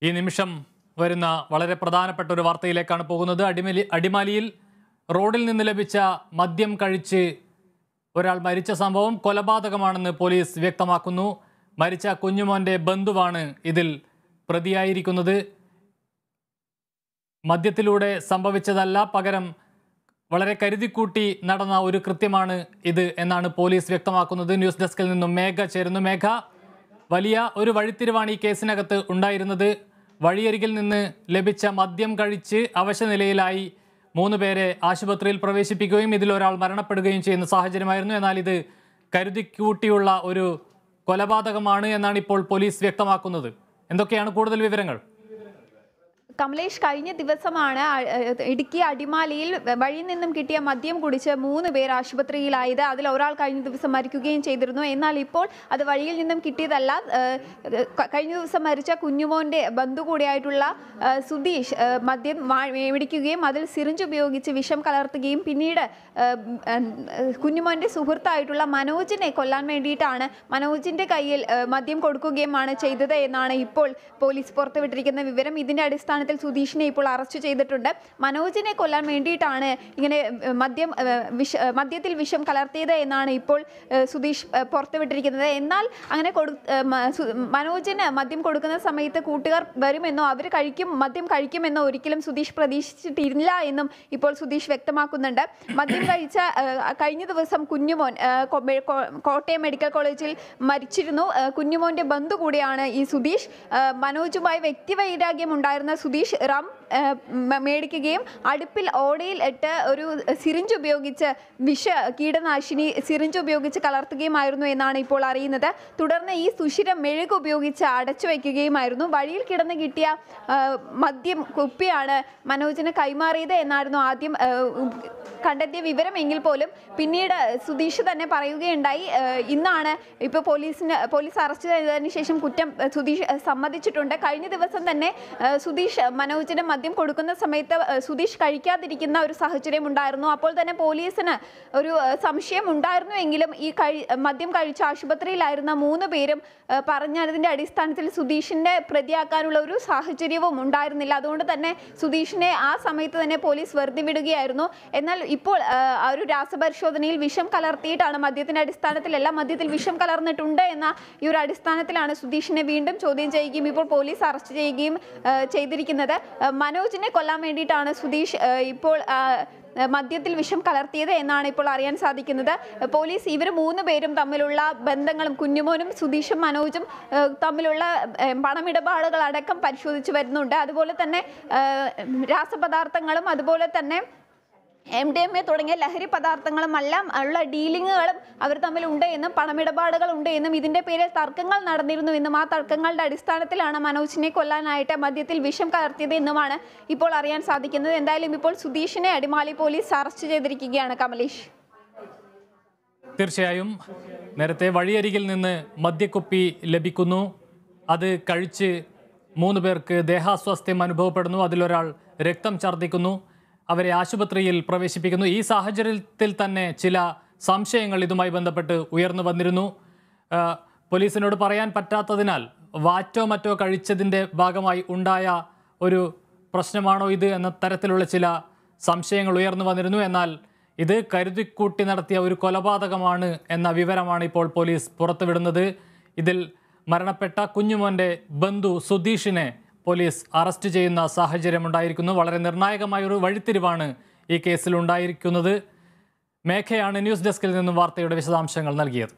ഈ നിമിഷം വരുന്ന വളരെ പ്രധാനപ്പെട്ട ഒരു വാർത്തയിലേക്കാണ് പോകുന്നത്. അടിമാലിയിൽ റോഡിൽ നിന്ന് ലഭിച്ച മദ്യം കഴിച്ച് ഒരാൾ മരിച്ച സംഭവം കൊലപാതകമാണെന്ന് പോലീസ് വ്യക്തമാക്കുന്നു. മരിച്ച കുഞ്ഞുമോന്റെ ബന്ധുവാണ് ഇതിൽ പ്രതിയായിരിക്കുന്നത്. മദ്യത്തിലൂടെ സംഭവിച്ചതല്ല, പകരം വളരെ കരുതിക്കൂട്ടി നടന്ന ഒരു കൃത്യമാണ് ഇത് എന്നാണ് പോലീസ് വ്യക്തമാക്കുന്നത്. ന്യൂസ് ഡെസ്കിൽ നിന്നും മേഘ ചേരുന്നു. മേഘ, വലിയ ഒരു വഴിത്തിരിവാണ് ഈ കേസിനകത്ത് ഉണ്ടായിരുന്നത്. വഴിയരികിൽ നിന്ന് ലഭിച്ച മദ്യം കഴിച്ച് അവശനിലയിലായി 3 പേരെ ആശുപത്രിയിൽ പ്രവേശിപ്പിക്കുകയും ഇതിലൊരാൾ മരണപ്പെടുകയും ചെയ്യുന്ന സാഹചര്യമായിരുന്നു. എന്നാൽ ഇത് കരുതിക്കൂട്ടിയുള്ള ഒരു കൊലപാതകമാണ് എന്നാണ് ഇപ്പോൾ പോലീസ് വ്യക്തമാക്കുന്നത്. എന്തൊക്കെയാണ് കൂടുതൽ വിവരങ്ങൾ? കമലേഷ്, കഴിഞ്ഞ ദിവസമാണ് ഇടുക്കി അടിമാലിയിൽ വഴിയിൽ നിന്നും കിട്ടിയ മദ്യം കുടിച്ച് 3 പേർ ആശുപത്രിയിലായത്. അതിൽ ഒരാൾ കഴിഞ്ഞ ദിവസം മരിക്കുകയും ചെയ്തിരുന്നു. എന്നാൽ ഇപ്പോൾ അത് വഴിയിൽ നിന്നും കിട്ടിയതല്ല. കഴിഞ്ഞ ദിവസം മരിച്ച കുഞ്ഞുമോന്റെ ബന്ധു കൂടിയായിട്ടുള്ള സുധീഷ് മദ്യം മേടിക്കുകയും അതിൽ സിറിഞ്ച് ഉപയോഗിച്ച് വിഷം കലർത്തുകയും പിന്നീട് കുഞ്ഞുമോന്റെ സുഹൃത്തായിട്ടുള്ള മനോജിനെ കൊല്ലാൻ വേണ്ടിയിട്ടാണ് മനോജിന്റെ കയ്യിൽ മദ്യം കൊടുക്കുകയുമാണ് ചെയ്തത് എന്നാണ് ഇപ്പോൾ പോലീസ് പുറത്തുവിട്ടിരിക്കുന്ന വിവരം. ഇതിന്റെ അടിസ്ഥാനത്തിൽ സുധീഷിനെ ഇപ്പോൾ അറസ്റ്റ് ചെയ്തിട്ടുണ്ട്. മനോജിനെ കൊല്ലാൻ വേണ്ടിയിട്ടാണ് ഇങ്ങനെ മദ്യത്തിൽ വിഷം കലർത്തിയത് എന്നാണ് ഇപ്പോൾ സുധീഷ് പുറത്തുവിട്ടിരിക്കുന്നത്. എന്നാൽ അങ്ങനെ മനോജിന് മദ്യം കൊടുക്കുന്ന സമയത്ത് കൂട്ടുകാർ വരുമെന്നോ മദ്യം കഴിക്കുമെന്നോ ഒരിക്കലും സുധീഷ് പ്രതീക്ഷിച്ചിട്ടില്ല എന്നും ഇപ്പോൾ സുധീഷ് വ്യക്തമാക്കുന്നുണ്ട്. മദ്യം കഴിച്ച കഴിഞ്ഞ ദിവസം കുഞ്ഞുമോൻ കോട്ടയം മെഡിക്കൽ കോളേജിൽ മരിച്ചിരുന്നു. കുഞ്ഞുമോന്റെ ബന്ധു കൂടിയാണ് ഈ സുധീഷ്. മനോജുമായി വ്യക്തിവൈരാഗ്യം ഉണ്ടായിരുന്ന സുധീഷ് റം മേടിക്കുകയും അടുപ്പിൽ ഓടയിൽ ഇട്ട് ഒരു സിറിഞ്ച് ഉപയോഗിച്ച് കീടനാശിനി സിറിഞ്ച് ഉപയോഗിച്ച് കലർത്തുകയുമായിരുന്നു എന്നാണ് ഇപ്പോൾ അറിയുന്നത്. തുടർന്ന് ഈ സുഷിരം മെഴുക് ഉപയോഗിച്ച് അടച്ചു വയ്ക്കുകയുമായിരുന്നു. വഴിയിൽ കിടന്ന് കിട്ടിയ മദ്യം കുപ്പിയാണ് മനോജിന് കൈമാറിയത് എന്നായിരുന്നു ആദ്യം കണ്ടെത്തിയ വിവരമെങ്കിൽ പോലും പിന്നീട് സുധീഷ് തന്നെ പറയുകയുണ്ടായി. ഇന്നാണ് ഇപ്പോൾ പോലീസ് അറസ്റ്റ് ചെയ്തതിന് ശേഷം കുറ്റം സുധീഷ് സമ്മതിച്ചിട്ടുണ്ട്. കഴിഞ്ഞ ദിവസം തന്നെ സുധീഷ് മനോജിന് മദ്യം കൊടുക്കുന്ന സമയത്ത് സുധീഷ് കഴിക്കാതിരിക്കുന്ന ഒരു സാഹചര്യം ഉണ്ടായിരുന്നു. അപ്പോൾ തന്നെ പോലീസിന് ഒരു സംശയം ഉണ്ടായിരുന്നുവെങ്കിലും ഈ മദ്യം കഴിച്ച ആശുപത്രിയിലായിരുന്ന 3 പേരും പറഞ്ഞതിന്റെ അടിസ്ഥാനത്തിൽ സുധീഷിന്റെ പ്രതിയാക്കാനുള്ള ഒരു സാഹചര്യവും ഉണ്ടായിരുന്നില്ല. അതുകൊണ്ട് തന്നെ സുധീഷിനെ ആ സമയത്ത് തന്നെ പോലീസ് വെറുതെ വിടുകയായിരുന്നു. എന്നാൽ ഇപ്പോൾ ഒരു രാസപരിശോധനയിൽ വിഷം കലർത്തിയിട്ടാണ് മദ്യത്തിന്റെ അടിസ്ഥാനത്തിലല്ല, മദ്യത്തിൽ വിഷം കലർന്നിട്ടുണ്ട് എന്ന ഈ ഒരു അടിസ്ഥാനത്തിലാണ് സുധീഷിനെ വീണ്ടും ചോദ്യം ചെയ്യുകയും ഇപ്പോൾ പോലീസ് അറസ്റ്റ് ചെയ്യുകയും ചെയ്തിരിക്കുന്നത്. മനോജിനെ കൊല്ലാൻ വേണ്ടിയിട്ടാണ് സുധീഷ് ഇപ്പോൾ മദ്യത്തിൽ വിഷം കലർത്തിയത് എന്നാണ് ഇപ്പോൾ അറിയാൻ സാധിക്കുന്നത്. പോലീസ് ഇവർ 3 പേരും തമ്മിലുള്ള ബന്ധങ്ങളും കുഞ്ഞുമോനും സുധീഷും മനോജും തമ്മിലുള്ള പണമിടപാടുകൾ അടക്കം പരിശോധിച്ചു വരുന്നുണ്ട്. അതുപോലെ തന്നെ രാസപദാർത്ഥങ്ങളും അതുപോലെ തന്നെ MDMA തുടങ്ങിയ ലഹരി പദാർത്ഥങ്ങളുമെല്ലാം ഉള്ള ഡീലിങ്ങുകളും അവർ തമ്മിൽ ഉണ്ട് എന്നും പണമിടപാടുകൾ ഉണ്ട് എന്നും ഇതിന്റെ പേരിൽ തർക്കങ്ങൾ നടന്നിരുന്നു എന്നും ആ തർക്കങ്ങളുടെ അടിസ്ഥാനത്തിലാണ് മനോജിനെ കൊല്ലാനായിട്ട് മദ്യത്തിൽ വിഷം കലർത്തിയത് എന്നുമാണ് ഇപ്പോൾ അറിയാൻ സാധിക്കുന്നത്. എന്തായാലും ഇപ്പോൾ സുധീഷിനെ അടിമാലി പോലീസ് അറസ്റ്റ് ചെയ്തിരിക്കുകയാണ്. കമലേഷ്, തീർച്ചയായും നേരത്തെ വഴിയരികിൽ നിന്ന് മദ്യക്കുപ്പി ലഭിക്കുന്നു. അത് കഴിച്ച് 3 പേർക്ക് ദേഹാസ്വാസ്ഥ്യം അനുഭവപ്പെടുന്നു. അതിലൊരാൾ രക്തം ഛർദ്ദിക്കുന്നു. അവരെ ആശുപത്രിയിൽ പ്രവേശിപ്പിക്കുന്നു. ഈ സാഹചര്യത്തിൽ തന്നെ ചില സംശയങ്ങൾ ഇതുമായി ബന്ധപ്പെട്ട് ഉയർന്നു വന്നിരുന്നു. പോലീസിനോട് പറയാൻ പറ്റാത്തതിനാൽ വാറ്റോ മറ്റോ കഴിച്ചതിൻ്റെ ഭാഗമായി ഉണ്ടായ ഒരു പ്രശ്നമാണോ ഇത് എന്ന തരത്തിലുള്ള ചില സംശയങ്ങൾ ഉയർന്നു വന്നിരുന്നു. എന്നാൽ ഇത് കരുതിക്കൂട്ടി നടത്തിയ ഒരു കൊലപാതകമാണ് എന്ന വിവരമാണ് ഇപ്പോൾ പോലീസ് പുറത്തുവിടുന്നത്. ഇതിൽ മരണപ്പെട്ട കുഞ്ഞുമോൻ്റെ ബന്ധു സുധീഷിനെ പോലീസ് അറസ്റ്റ് ചെയ്യുന്ന സാഹചര്യമുണ്ടായിരിക്കുന്നു. വളരെ നിർണായകമായൊരു വഴിത്തിരിവാണ് ഈ കേസിൽ ഉണ്ടായിരിക്കുന്നത്. മേഘയാണ് ന്യൂസ് ഡെസ്കിൽ നിന്നും വാർത്തയുടെ വിശദാംശങ്ങൾ നൽകിയത്.